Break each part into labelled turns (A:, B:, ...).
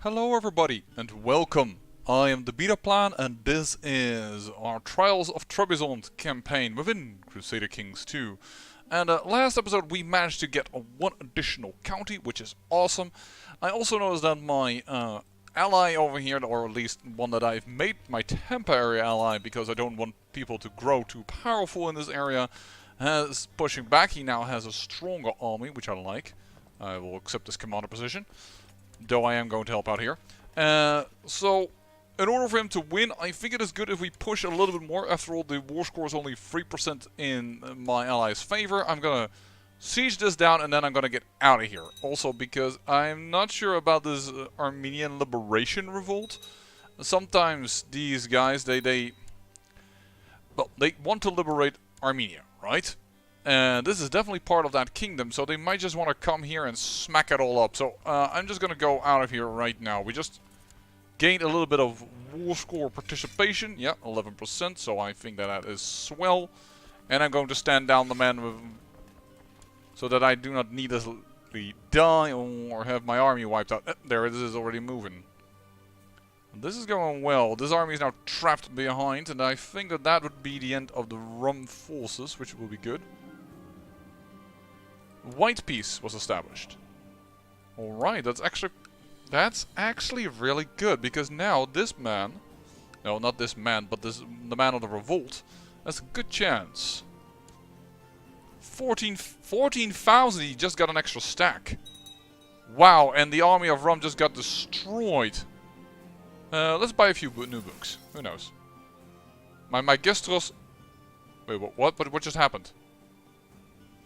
A: Hello everybody and welcome. I am the Beta Plan and this is our Trials of Trebizond campaign within Crusader Kings 2. And last episode we managed to get one additional county, which is awesome. I also noticed that my ally over here, or at least one that I've made my temporary ally because I don't want people to grow too powerful in this area, is pushing back. He now has a stronger army, which I like. I will accept this commander position, though I am going to help out here. So, in order for him to win, I think it is good if we push a little bit more. After all, the war score is only 3% in my ally's favor. I'm gonna siege this down and then I'm gonna get out of here. Also because I'm not sure about this Armenian Liberation Revolt. Sometimes these guys, they want to liberate Armenia, right? And this is definitely part of that kingdom, so they might just want to come here and smack it all up. So I'm just going to go out of here right now. We just gained a little bit of war score participation. Yeah, 11%, so I think that is swell. And I'm going to stand down the man with, so that I do not needlessly die or have my army wiped out. There it is, already moving. This is going well. This army is now trapped behind, and I think that that would be the end of the Rum forces, which will be good. White peace was established. Alright, that's actually really good, because now this man, no, not this man, but the man of the revolt, has a good chance. 14,000, he just got an extra stack. Wow, and the army of Rum just got destroyed. Let's buy a few new books. Who knows? My Gistros... Wait, what just happened?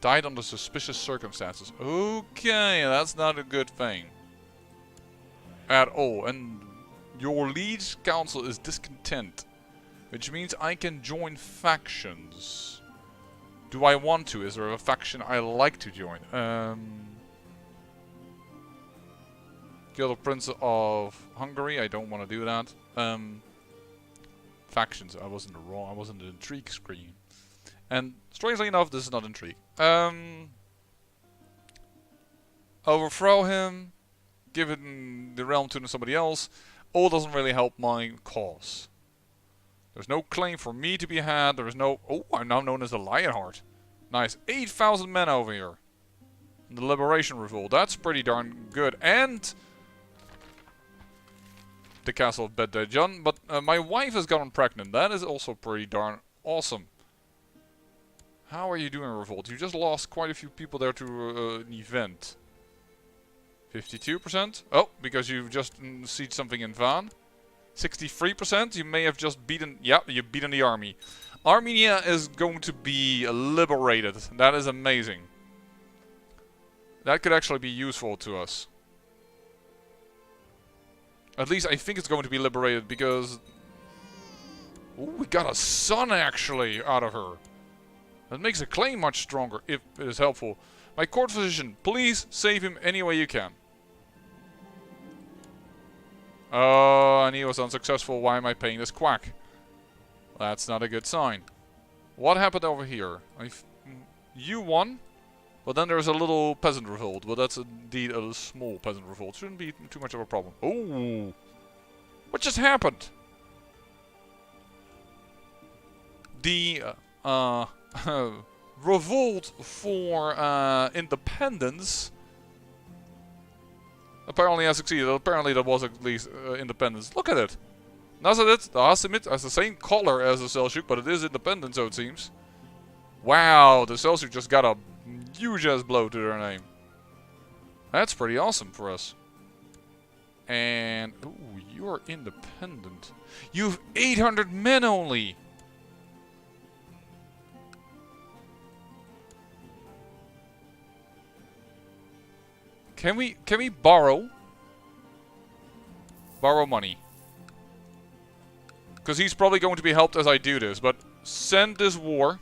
A: Died under suspicious circumstances. Okay, that's not a good thing. At all. And your liege council is discontent. Which means I can join factions. Do I want to? Is there a faction I like to join? Kill the Prince of Hungary. I don't want to do that. Factions. I was in the intrigue screen. And strangely enough, this is not intrigue. Overthrow him, give it the realm to somebody else. All doesn't really help my cause. There's no claim for me to be had. There is no... Oh, I'm now known as the Lionheart. Nice. 8,000 men over here. The Liberation Revolt. That's pretty darn good. And the Castle of Byzantine. But my wife has gotten pregnant. That is also pretty darn awesome. How are you doing, Revolt? You just lost quite a few people there to an event. 52%? Oh, because you've just sieged something in Van. 63%? You may have just beaten... Yeah, you've beaten the army. Armenia is going to be liberated. That is amazing. That could actually be useful to us. At least I think it's going to be liberated because... Ooh, we got a son actually out of her. That makes the claim much stronger, if it is helpful. My court physician, please save him any way you can. Oh, and he was unsuccessful. Why am I paying this quack? That's not a good sign. What happened over here? You won, but then there's a little peasant revolt. But that's indeed a small peasant revolt. Shouldn't be too much of a problem. Oh, what just happened? The revolt for independence apparently has succeeded. Apparently there was at least independence. Look at it. Nazaret, the Hashemite, has the same color as the Seljuk, but it is independent, so it seems. Wow, the Seljuk just got a huge ass blow to their name. That's pretty awesome for us. And ooh, you're independent. You've 800 men only. Can we borrow money? Because he's probably going to be helped as I do this, but send this war.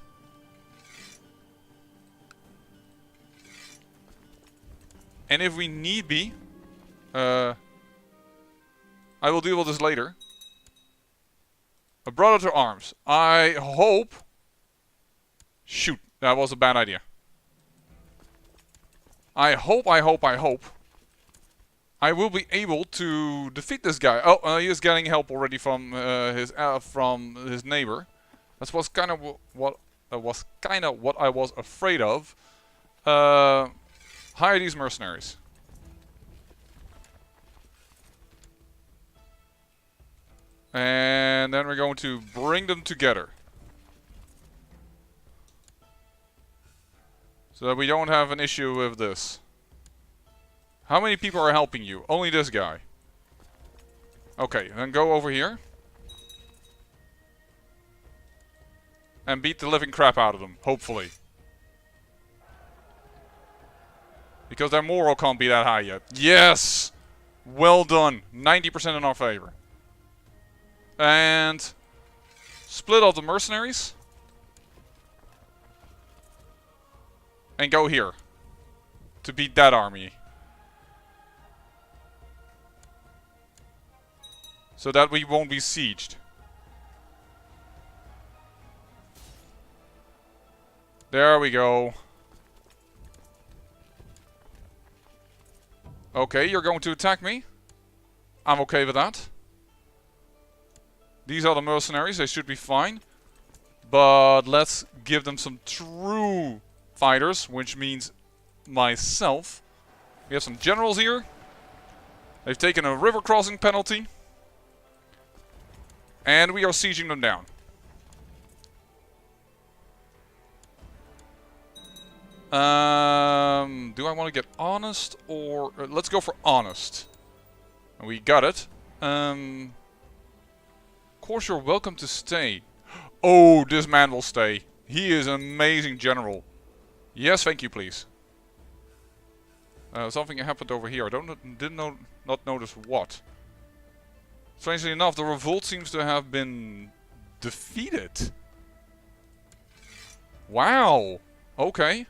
A: And if we need be, I will deal with this later. A brother to arms. I hope... Shoot, that was a bad idea. I hope I will be able to defeat this guy. Oh, he is getting help already from his neighbor. That was kind of what I was afraid of. Hire these mercenaries. And then we're going to bring them together. So that we don't have an issue with this. How many people are helping you? Only this guy. Okay, then go over here. And beat the living crap out of them, hopefully. Because their moral can't be that high yet. Yes! Well done. 90% in our favor. And split up the mercenaries. And go here. To beat that army. So that we won't be sieged. There we go. Okay, you're going to attack me. I'm okay with that. These are the mercenaries, they should be fine. But let's give them some true fighters, which means myself. We have some generals here. They've taken a river crossing penalty. And we are sieging them down. Do I want to get honest or... let's go for honest. We got it. Of course you're welcome to stay. Oh, this man will stay. He is an amazing general. Yes, thank you, please. Something happened over here. I not notice what. Strangely enough, the revolt seems to have been defeated. Wow. Okay.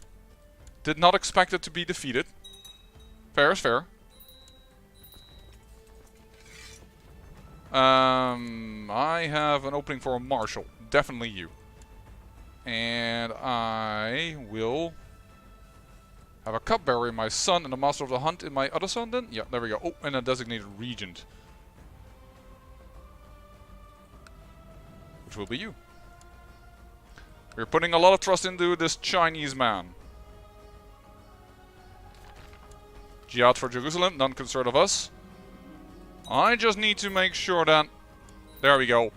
A: Did not expect it to be defeated. Fair is fair. I have an opening for a marshal. Definitely you. And I will have a cupbearer in my son and a master of the hunt in my other son then? Yeah, there we go. Oh, and a designated regent. Which will be you. We're putting a lot of trust into this Chinese man. Jihad for Jerusalem, none concerned of us. I just need to make sure that... There we go.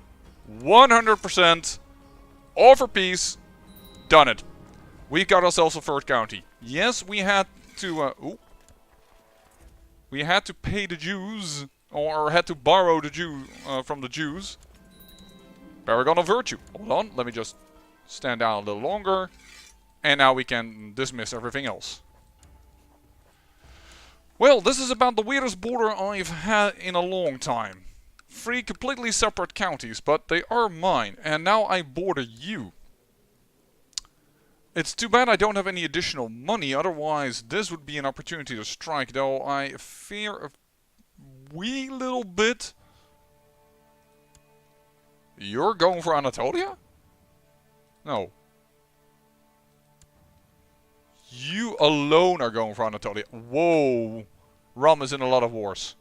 A: 100% all for peace. Done it. We got ourselves a third county. Yes, we had to... we had to pay the Jews. Or had to borrow the Jew from the Jews. Paragon of Virtue. Hold on, let me just stand down a little longer. And now we can dismiss everything else. Well, this is about the weirdest border I've had in a long time. 3 completely separate counties, but they are mine. And now I border you. It's too bad I don't have any additional money, otherwise this would be an opportunity to strike, though I fear a wee little bit. You're going for Anatolia? No. You alone are going for Anatolia. Whoa. Rum is in a lot of wars.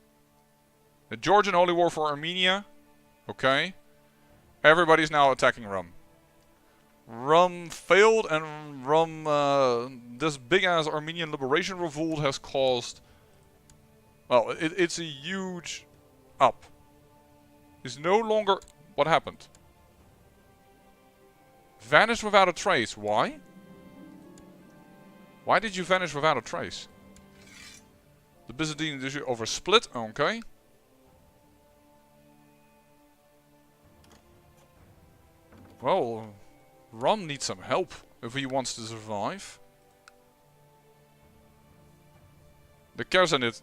A: The Georgian Holy War for Armenia. Okay. Everybody's now attacking Rum. Rum failed and Rum, this big ass Armenian liberation revolt has caused... Well, it's a huge up. It's no longer... What happened? Vanished without a trace. Why? Why did you vanish without a trace? The Byzantine issue over split. Okay. Well, Rum needs some help if he wants to survive. The Khazanate.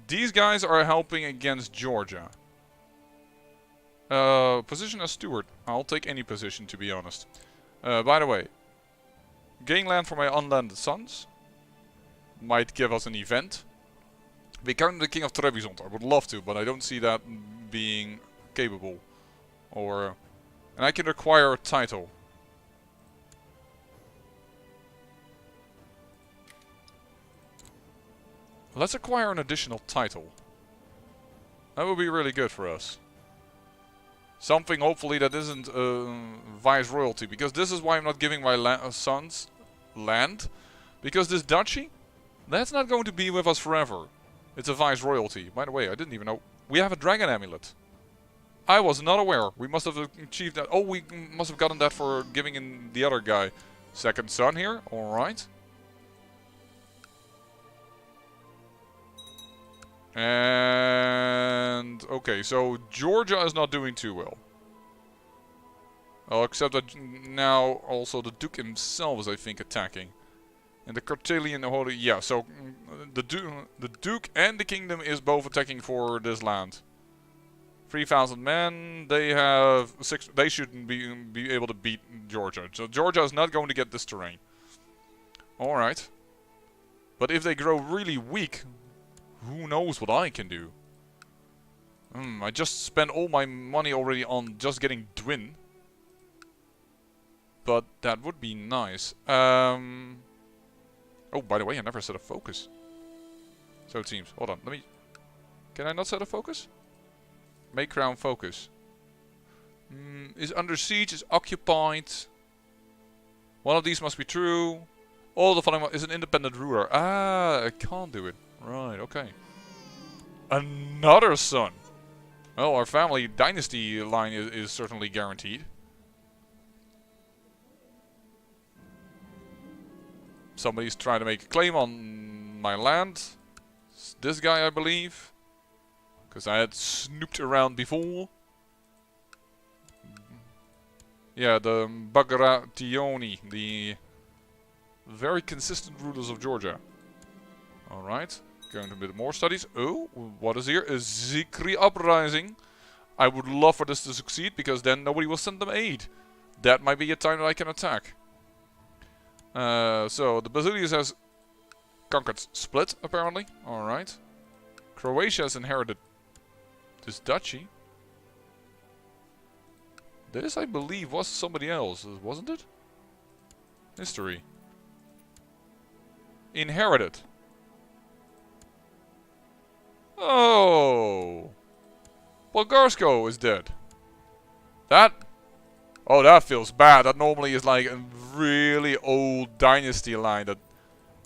A: These guys are helping against Georgia. Position as steward. I'll take any position, to be honest. By the way, gain land for my unlanded sons. Might give us an event. Become the king of Trebizond. I would love to, but I don't see that being capable. Or... And I can acquire a title. Let's acquire an additional title. That would be really good for us. Something, hopefully, that isn't vice royalty. Because this is why I'm not giving my sons land. Because this duchy, that's not going to be with us forever. It's a vice royalty. By the way, I didn't even know. We have a dragon amulet. I was not aware. We must have achieved that. Oh, we must have gotten that for giving in the other guy. Second son here. Alright. And... okay, so Georgia is not doing too well. Oh, except that now also the Duke himself is, I think, attacking. And the Cartelian Holy... yeah, so the Duke and the Kingdom is both attacking for this land. 3,000 men, they have 6... they shouldn't be able to beat Georgia. So Georgia is not going to get this terrain. Alright. But if they grow really weak, who knows what I can do. I just spent all my money already on just getting Dwin. But that would be nice. Oh, by the way, I never set a focus. So it seems. Hold on, let me... can I not set a focus? Make crown focus. Is under siege, is occupied. One of these must be true. All the following is an independent ruler. Ah, I can't do it. Right, okay. Another son. Well, our family dynasty line is certainly guaranteed. Somebody's trying to make a claim on my land. It's this guy, I believe. Because I had snooped around before. Yeah, the Bagration, the very consistent rulers of Georgia. Alright, going to a bit more studies. Oh, what is here? A Zikri uprising. I would love for this to succeed, because then nobody will send them aid. That might be a time that I can attack. So, the Basilius has conquered Split, apparently. Alright. Croatia has inherited this duchy. This, I believe, was somebody else, wasn't it? History. Inherited. Oh! Bulgarsko is dead. That... oh, that feels bad. That normally is like a really old dynasty line that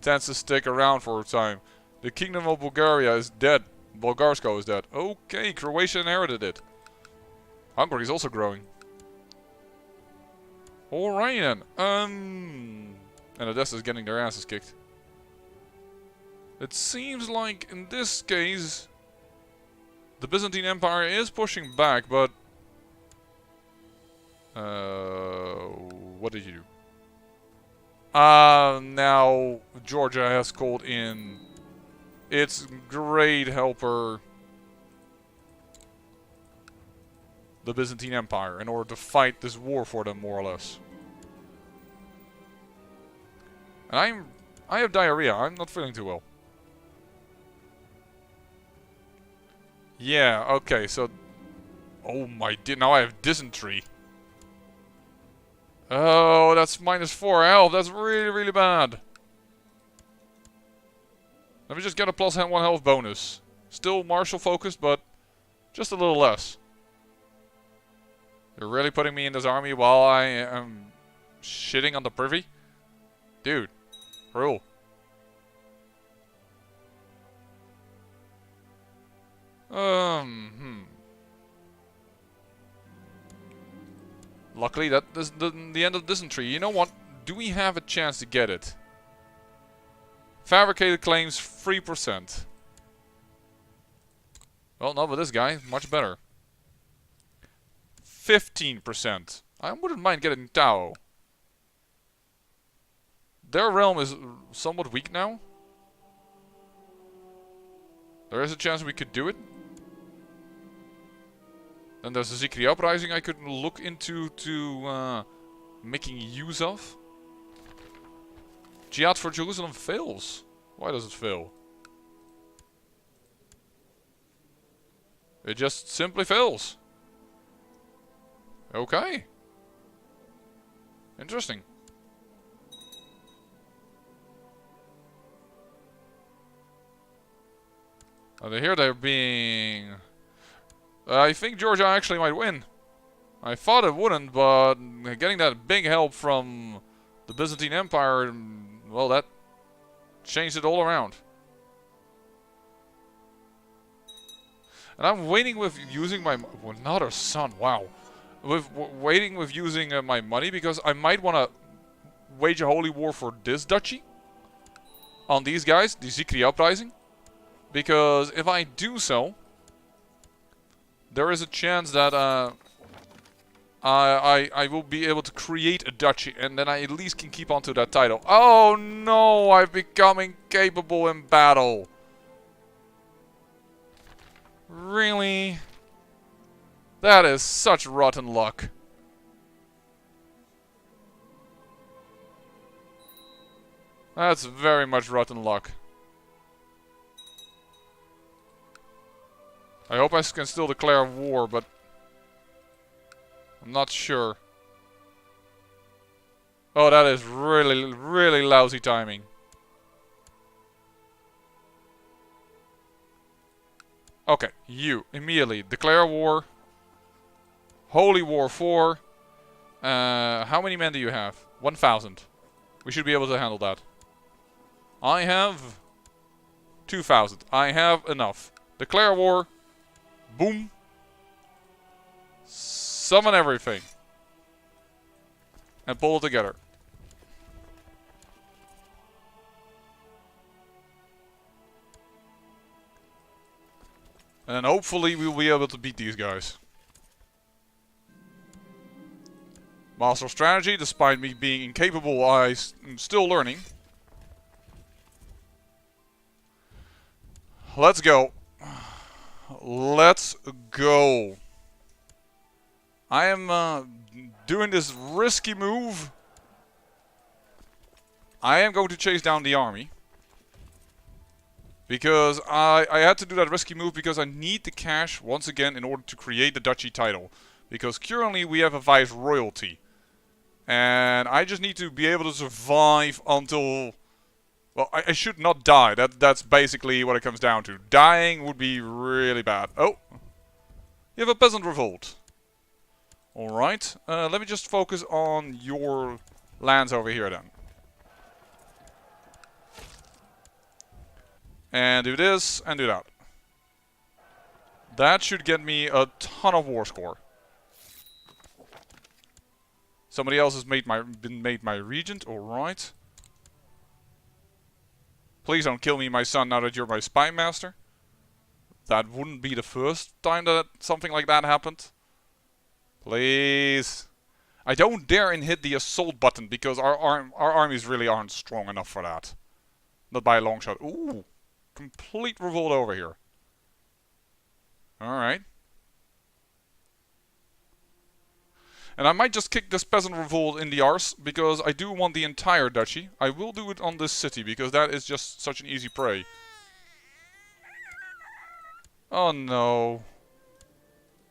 A: tends to stick around for a time. The Kingdom of Bulgaria is dead. Bulgarsko is dead. Okay, Croatia inherited it. Hungary is also growing. Alright then. And Odessa is getting their asses kicked. It seems like in this case the Byzantine Empire is pushing back, but what did you do? Now Georgia has called in its great helper, the Byzantine Empire, in order to fight this war for them, more or less. And I have diarrhea. I'm not feeling too well. Yeah, okay, so... oh my, now I have dysentery. Oh, that's -4 health. That's really, really bad. Let me just get a +1 health bonus. Still martial focused, but just a little less. You're really putting me in this army while I am shitting on the privy? Dude, rule. Luckily, that is the end of dysentery. You know what? Do we have a chance to get it? Fabricated claims 3%. Well, not with this guy. Much better. 15%. I wouldn't mind getting Tao. Their realm is somewhat weak now. There is a chance we could do it. Then there's a Zikri uprising I could look into to making use of. Jihad for Jerusalem fails. Why does it fail? It just simply fails. Okay. Interesting. Oh, here they're being... I think Georgia actually might win. I thought it wouldn't, but getting that big help from the Byzantine Empire, well, that changed it all around. And I'm waiting with using my... Another son, wow. Waiting with using my money because I might want to wage a holy war for this duchy. On these guys, the Zikri uprising. Because if I do so, there is a chance that I will be able to create a duchy, and then I at least can keep on to that title. Oh no, I've become incapable in battle. Really? That is such rotten luck. That's very much rotten luck. I hope I can still declare war, but I'm not sure. Oh, that is really, really lousy timing. Okay, you immediately declare war. Holy War 4. How many men do you have? 1,000. We should be able to handle that. I have 2,000. I have enough. Declare war. Boom. Summon everything. And pull it together. And hopefully we'll be able to beat these guys. Master of Strategy, despite me being incapable, I'm still learning. Let's go. Let's go. I am doing this risky move. I am going to chase down the army. Because I had to do that risky move because I need the cash once again in order to create the duchy title. Because currently we have a viceroyalty. And I just need to be able to survive until... Well, I should not die. That's basically what it comes down to. Dying would be really bad. Oh! You have a peasant revolt. Alright. Let me just focus on your lands over here then. And do this, and do that. That should get me a ton of war score. Somebody else has been made my regent, alright. Please don't kill me, my son, now that you're my spy master. That wouldn't be the first time that something like that happened. Please. I don't dare hit the assault button because our armies really aren't strong enough for that. Not by a long shot. Ooh. Complete revolt over here. Alright. And I might just kick this peasant revolt in the arse, because I do want the entire duchy. I will do it on this city, because that is just such an easy prey. Oh no.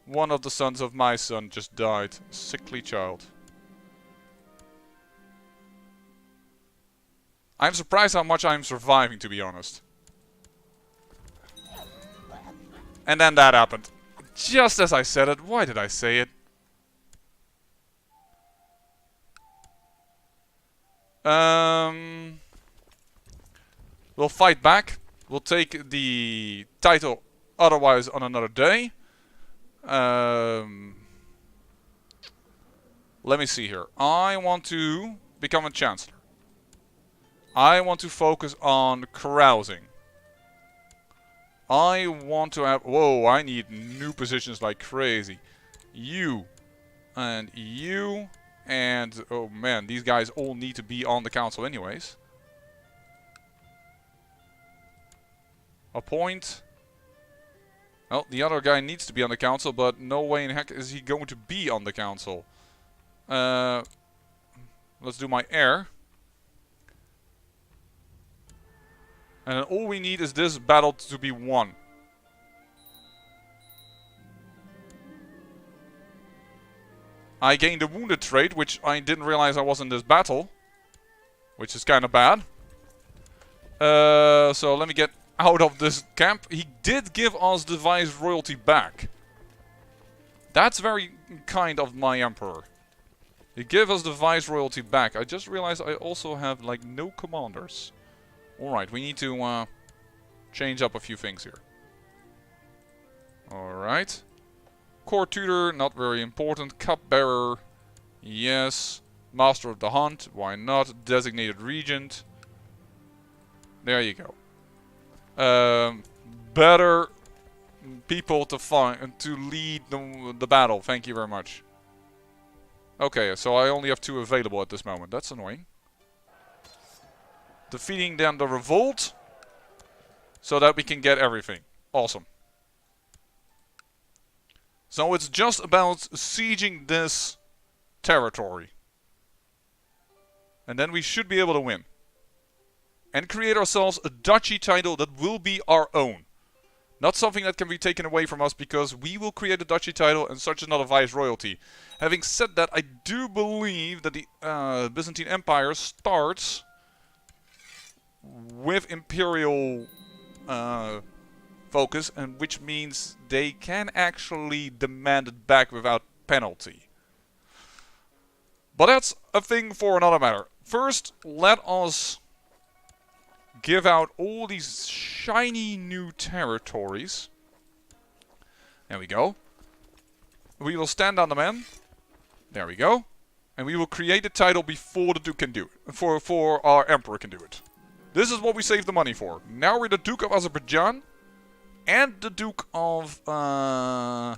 A: One of the sons of my son just died. A sickly child. I'm surprised how much I'm surviving, to be honest. And then that happened. Just as I said it. Why did I say it? We'll fight back. We'll take the title otherwise on another day. Let me see here. I want to become a chancellor. I want to focus on carousing. I want to have... Whoa, I need new positions like crazy. You. And you. And... Oh man, these guys all need to be on the council anyways. Appoint. Well, the other guy needs to be on the council, but no way in heck is he going to be on the council. Let's do my heir. And then all we need is this battle to be won. I gained a wounded trait, which I didn't realize I was in this battle. Which is kind of bad. So let me get out of this camp. He did give us the viceroyalty back. That's very kind of my emperor. He gave us the viceroyalty back. I just realized I also have, like, no commanders. Alright, we need to change up a few things here. Alright. Court tutor, not very important. Cupbearer, yes. Master of the Hunt, why not? Designated regent. There you go. Better people to lead the battle. Thank you very much. Okay, so I only have 2 available at this moment. That's annoying. Defeating then the revolt, so that we can get everything. Awesome. So it's just about sieging this territory. And then we should be able to win. And create ourselves a duchy title that will be our own. Not something that can be taken away from us, because we will create a duchy title and such is not a viceroyalty. Having said that, I do believe that the Byzantine Empire starts with imperial focus, and which means they can actually demand it back without penalty. But that's a thing for another matter. First, let us give out all these shiny new territories. There we go. We will stand on the man. There we go. And we will create a title before the Duke can do it. For our Emperor can do it. This is what we saved the money for. Now we're the Duke of Azerbaijan. And the Duke of... Oh,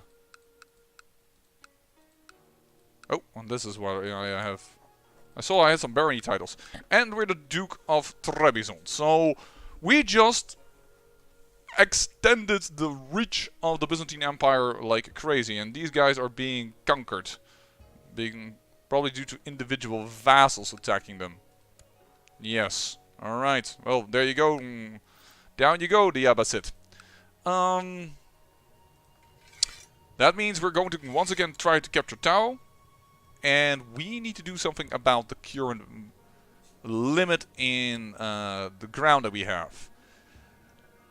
A: and this is what I have... I saw I had some barony titles. And we're the Duke of Trebizond. So we just extended the reach of the Byzantine Empire like crazy. And these guys are being conquered. Probably due to individual vassals attacking them. Yes. Alright. Well, there you go. Down you go, the Abbasid. That means we're going to once again try to capture Tao. And we need to do something about the current limit in the ground that we have.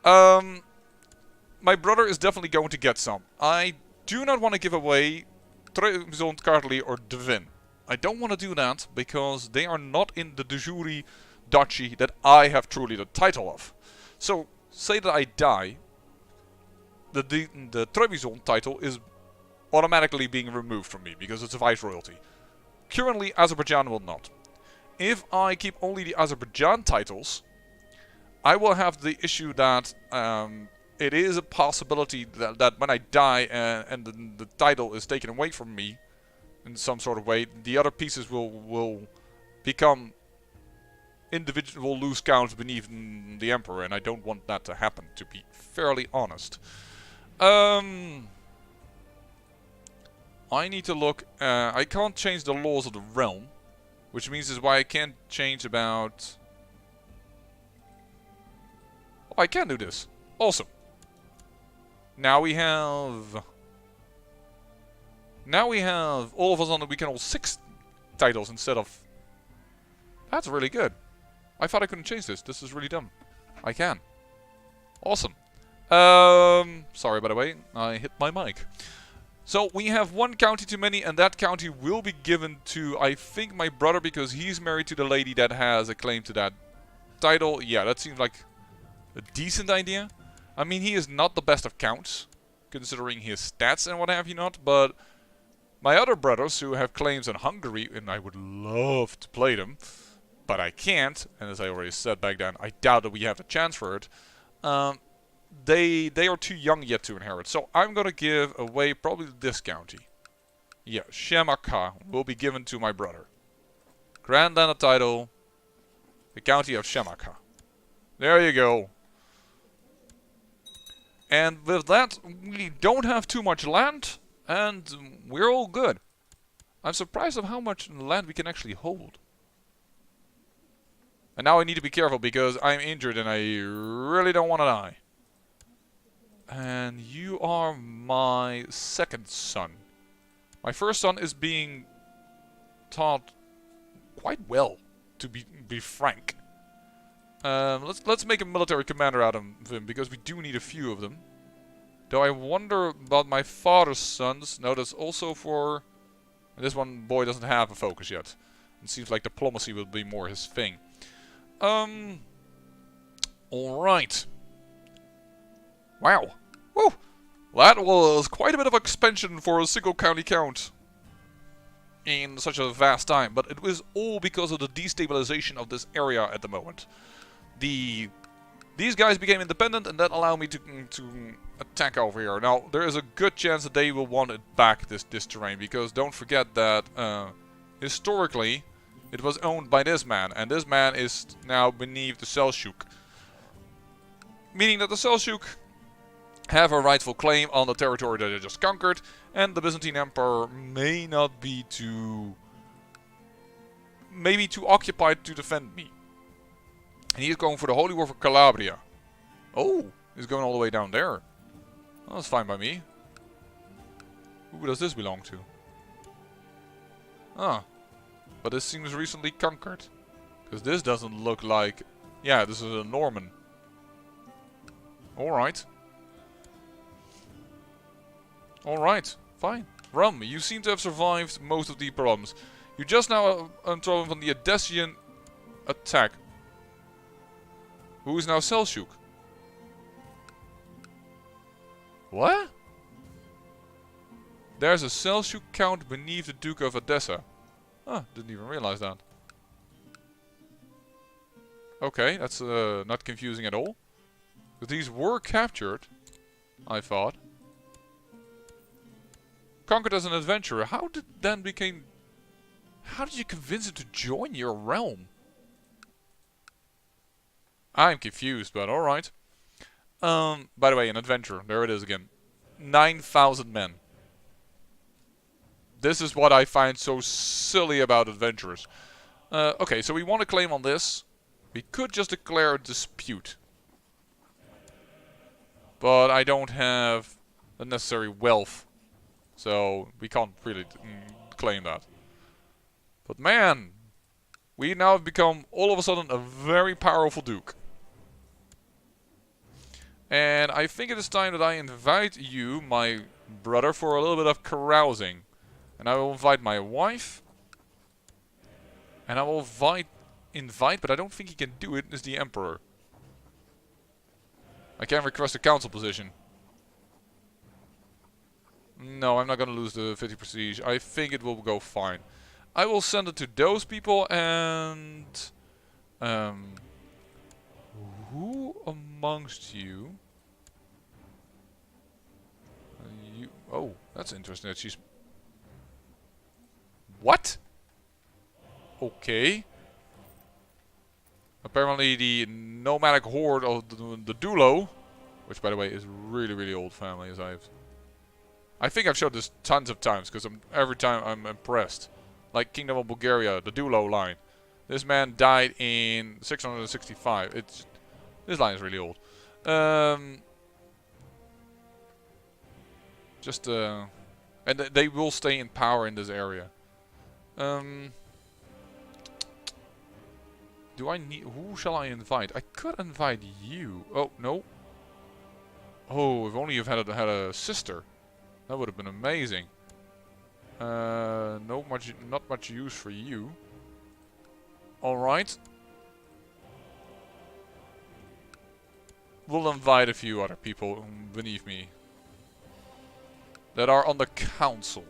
A: My brother is definitely going to get some. I do not want to give away Trebizond, Kartli or Devin. I don't want to do that because they are not in the de jure duchy that I have truly the title of. So, say that I die, the Trebizond title is automatically being removed from me because it's a viceroyalty. Currently, Azerbaijan will not. If I keep only the Azerbaijan titles, I will have the issue that it is a possibility that when I die and the title is taken away from me in some sort of way, the other pieces will become individual loose counts beneath the Emperor, and I don't want that to happen, to be fairly honest. I need to look... I can't change the laws of the realm, which means is why I can't change about... Oh, I can do this. Awesome. Now we have... all of a sudden we can hold 6 titles instead of... That's really good. I thought I couldn't change this. This is really dumb. I can. Awesome. Sorry by the way, I hit my mic. So we have 1 county too many, and that county will be given to, I think, my brother, because he's married to the lady that has a claim to that title. Yeah, that seems like a decent idea. I mean, he is not the best of counts, considering his stats and what have you not, but my other brothers who have claims in Hungary, and I would love to play them, but I can't, and as I already said back then, I doubt that we have a chance for it. They are too young yet to inherit. So I'm going to give away probably this county. Yeah, Shemaka will be given to my brother. Grand Landed title, the county of Shemaka. There you go. And with that, we don't have too much land, and we're all good. I'm surprised of how much land we can actually hold. And now I need to be careful because I'm injured and I really don't want to die. And you are my second son. My first son is being taught quite well, to be frank. Let's make a military commander out of him because we do need a few of them. Though I wonder about my father's sons. No, that's also for... This one boy doesn't have a focus yet. It seems like diplomacy will be more his thing. Alright. Wow. Woo! That was quite a bit of expansion for a single county count. In such a vast time. But it was all because of the destabilization of this area at the moment. These guys became independent and that allowed me to attack over here. Now, there is a good chance that they will want it back, this terrain. Because don't forget that historically it was owned by this man. And this man is now beneath the Seljuk. Meaning that the Seljuk have a rightful claim on the territory that they just conquered. And the Byzantine Empire may not be too... maybe too occupied to defend me. And he's going for the Holy War for Calabria. Oh, he's going all the way down there. Well, that's fine by me. Who does this belong to? Ah, but this seems recently conquered. Because this doesn't look like... Yeah, this is a Norman. Alright. Alright, fine. Rum, you seem to have survived most of the problems. You just now unthrown from the Odessian attack. Who is now Seljuk? What? There's a Seljuk count beneath the Duke of Odessa. Huh, didn't even realize that. Okay, that's not confusing at all. But these were captured, I thought. Conquered as an adventurer. How did you convince him to join your realm? I'm confused, but alright. By the way, an adventurer. There it is again. 9,000 men. This is what I find so silly about adventurers. Okay, so we want to claim on this. We could just declare a dispute. But I don't have the necessary wealth. So we can't really claim that. But man, we now have become all of a sudden a very powerful duke. And I think it is time that I invite you, my brother, for a little bit of carousing. And I will invite my wife. And I will invite, but I don't think he can do it, is the Emperor. I can request a council position. No, I'm not gonna lose the 50 prestige. I think it will go fine. I will send it to those people and... who amongst you... Oh, that's interesting that she's... What? Okay. Apparently the nomadic horde of the Dulo, which by the way is really, really old family, as I think I've showed this tons of times, because every time I'm impressed. Like Kingdom of Bulgaria, the Dulo line. This man died in 665. This line is really old. And they will stay in power in this area. Do I need... Who shall I invite? I could invite you. Oh, no. Oh, if only you've had a sister. That would have been amazing. Not much use for you. Alright. We'll invite a few other people beneath me. That are on the council.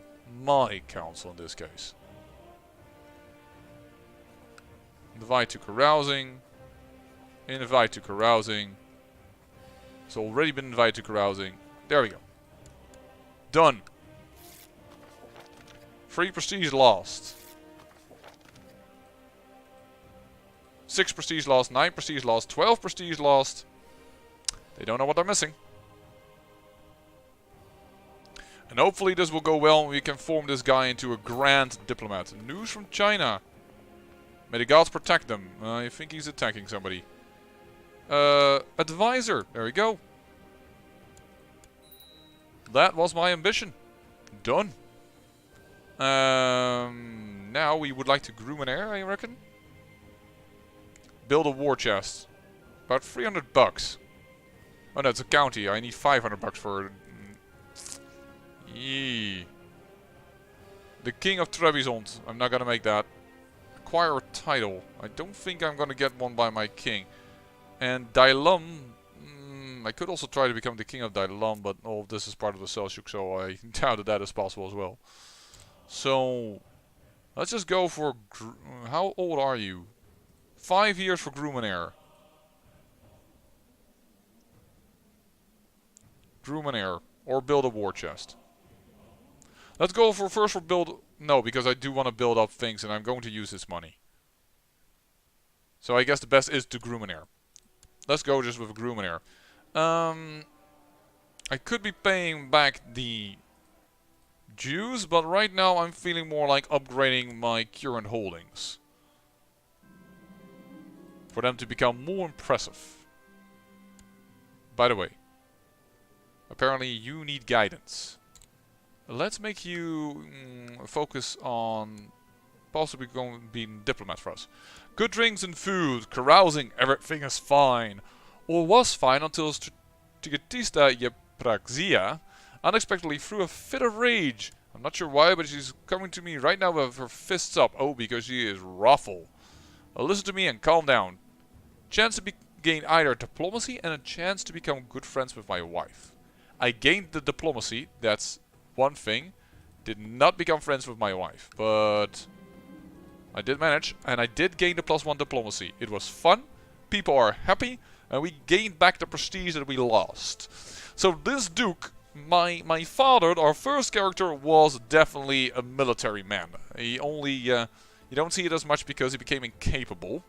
A: My council in this case. Invite to carousing. Invite to carousing. It's already been invited to carousing. There we go. Done. 3 prestige lost. 6 prestige lost. 9 prestige lost. 12 prestige lost. They don't know what they're missing. And hopefully this will go well and we can form this guy into a grand diplomat. News from China. May the gods protect them. I think he's attacking somebody. Advisor. There we go. That was my ambition. Done. Now we would like to groom an heir, I reckon. Build a war chest. About 300 bucks. Oh no, it's a county. I need 500 bucks for The King of Trebizond. I'm not gonna make that. Acquire a title. I don't think I'm gonna get one by my king. And Dailam. I could also try to become the King of Dailam, but all of this is part of the Seljuk, so I doubt that is possible as well. So, let's just go for... How old are you? 5 years for Grumanair. Grumanair. Or build a war chest. Let's go for first for build... No, because I do want to build up things and I'm going to use this money. So I guess the best is to Grumanair. Let's go just with Grumanair. I could be paying back the Jews, but right now I'm feeling more like upgrading my current holdings. For them to become more impressive. By the way, apparently you need guidance. Let's make you focus on possibly going being diplomat for us. Good drinks and food, carousing, everything is fine. Or was fine until Strigatista Yepraxia unexpectedly threw a fit of rage. I'm not sure why, but she's coming to me right now with her fists up. Oh, because she is wrathful. Listen to me and calm down. Chance to gain either diplomacy and a chance to become good friends with my wife. I gained the diplomacy, that's one thing. Did not become friends with my wife, but I did manage, and I did gain the +1 diplomacy. It was fun, people are happy, and we gained back the prestige that we lost. So this Duke, my father, our first character, was definitely a military man. He only, you don't see it as much because he became incapable.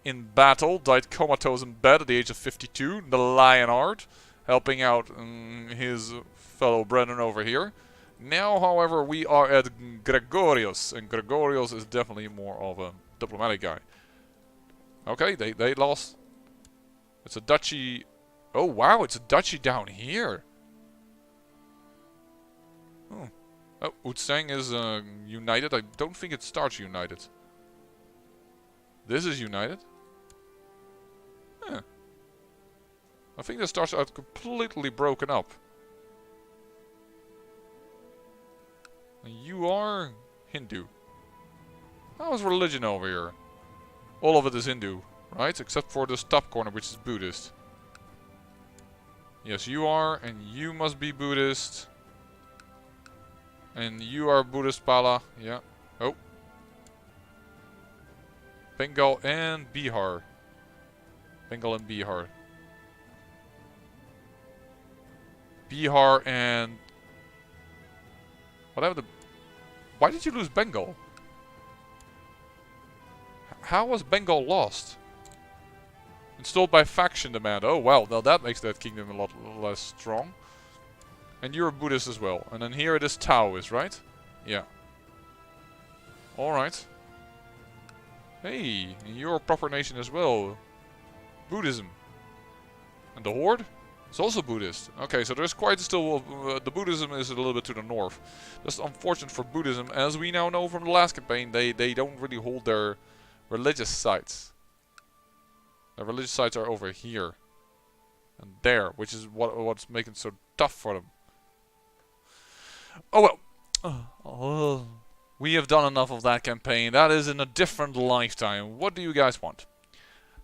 A: In battle, died comatose in bed at the age of 52, the Lionheart, helping out his fellow brethren over here. Now, however, we are at Gregorius, and Gregorius is definitely more of a diplomatic guy. Okay, they lost. It's a duchy. Oh wow, it's a duchy down here. Oh, Utsang is united. I don't think it starts united. This is united. Huh. I think this starts out completely broken up. You are Hindu. How's religion over here? All of it is Hindu, right? Except for this top corner, which is Buddhist. Yes, you are, and you must be Buddhist. And you are Buddhist, Pala. Yeah. Oh. Bengal and Bihar. Bengal and Bihar. Bihar and... Whatever the... Why did you lose Bengal? How was Bengal lost? Installed by faction demand. Oh wow, now that makes that kingdom a lot less strong. And you're a Buddhist as well. And then here it is Taoist, right? Yeah. Alright. Hey, you're a proper nation as well. Buddhism. And the Horde? It's also Buddhist. Okay, so there's quite still... the Buddhism is a little bit to the north. That's unfortunate for Buddhism. As we now know from the last campaign, they don't really hold their religious sites. Their religious sites are over here. And there, which is what's making it so tough for them. Oh well. We have done enough of that campaign. That is in a different lifetime. What do you guys want?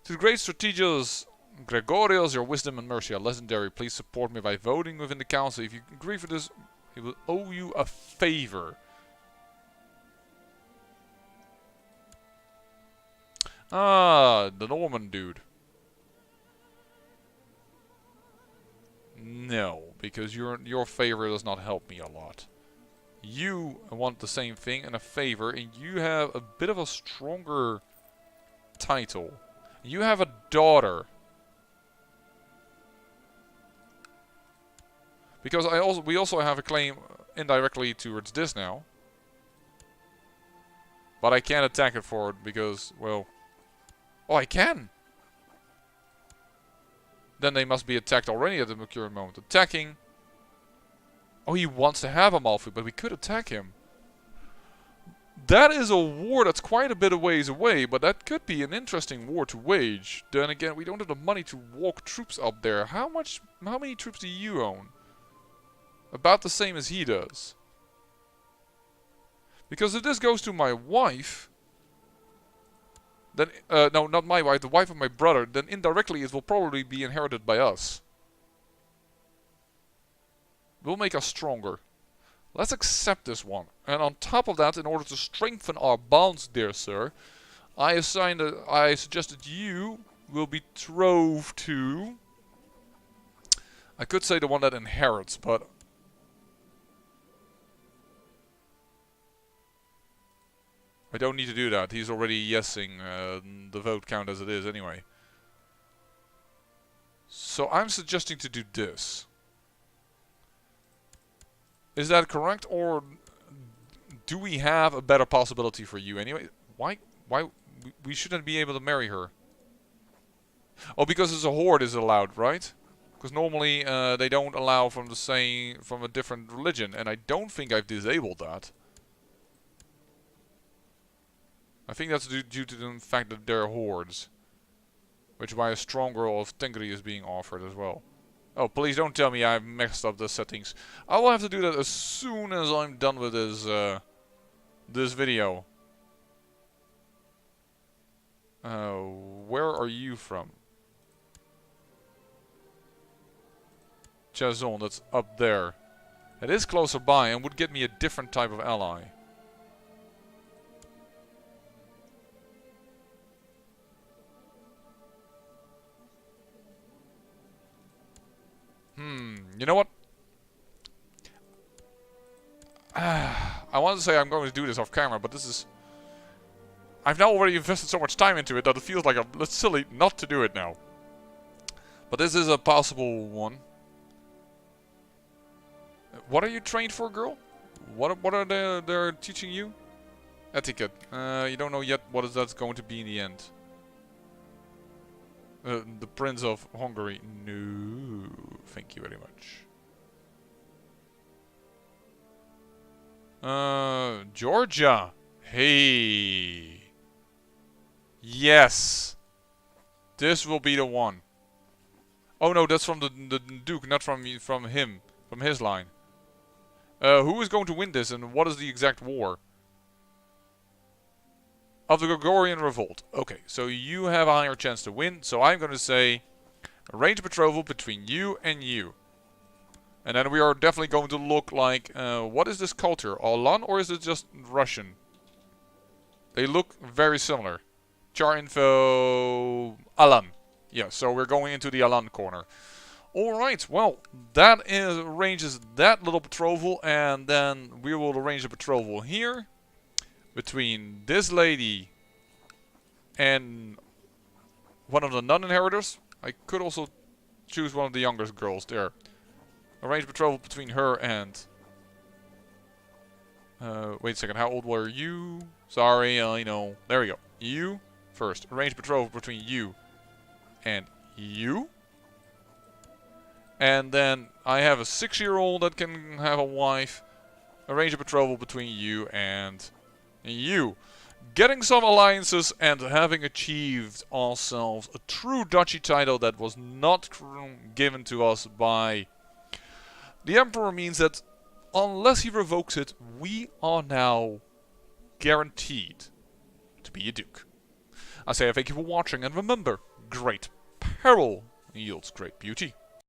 A: To the great strategos... Gregorios, your wisdom and mercy are legendary. Please support me by voting within the council. If you agree for this, he will owe you a favor. Ah, the Norman dude. No, because your favor does not help me a lot. You want the same thing and a favor, and you have a bit of a stronger title. You have a daughter. Because we also have a claim indirectly towards this now. But I can't attack it for it because, well... Oh, I can! Then they must be attacked already at the current moment. Attacking. Oh, he wants to have Amalfi, but we could attack him. That is a war that's quite a bit of ways away, but that could be an interesting war to wage. Then again, we don't have the money to walk troops up there. How many troops do you own? About the same as he does. Because if this goes to my wife, then, no, not my wife, the wife of my brother, then indirectly it will probably be inherited by us. Will make us stronger. Let's accept this one. And on top of that, in order to strengthen our bonds, dear sir, I suggested you will betrothed to... I could say the one that inherits, but... I don't need to do that. He's already yesing the vote count as it is anyway. So I'm suggesting to do this. Is that correct, or do we have a better possibility for you anyway? Why we shouldn't be able to marry her? Oh, because it's a horde is allowed, right? Because normally they don't allow from a different religion, and I don't think I've disabled that. I think that's due to the fact that they're hordes, which is why a strong girl of Tengri is being offered as well. Oh, please don't tell me I've messed up the settings. I will have to do that as soon as I'm done with this video. Where are you from? Chazon, that's up there. It is closer by and would get me a different type of ally. You know what? I want to say I'm going to do this off camera, but this is... I've now already invested so much time into it that it feels like it's silly not to do it now. But this is a possible one. What are you trained for, girl? What are they're teaching you? Etiquette. You don't know yet what that's going to be in the end. The Prince of Hungary. No, thank you very much. Georgia. Hey. Yes. This will be the one. Oh no, that's from the Duke, not from him, from his line. Who is going to win this, and what is the exact war? Of the Gregorian Revolt. Okay, so you have a higher chance to win, so I'm going to say arrange a betrothal between you and you. And then we are definitely going to look like, what is this culture? Alan, or is it just Russian? They look very similar. Char info, Alan. Yeah, so we're going into the Alan corner. Alright, well, that arranges that little betrothal, and then we will arrange a betrothal here. Between this lady and one of the non-inheritors. I could also choose one of the youngest girls there. Arrange betrothal between her and... wait a second, how old were you? Sorry, I know. There we go. You first. Arrange betrothal between you and you. And then I have a 6-year-old that can have a wife. Arrange a betrothal between you and... you. Getting some alliances and having achieved ourselves a true duchy title that was not given to us by the Emperor means that unless he revokes it, we are now guaranteed to be a duke. I say thank you for watching, and remember, great peril yields great beauty.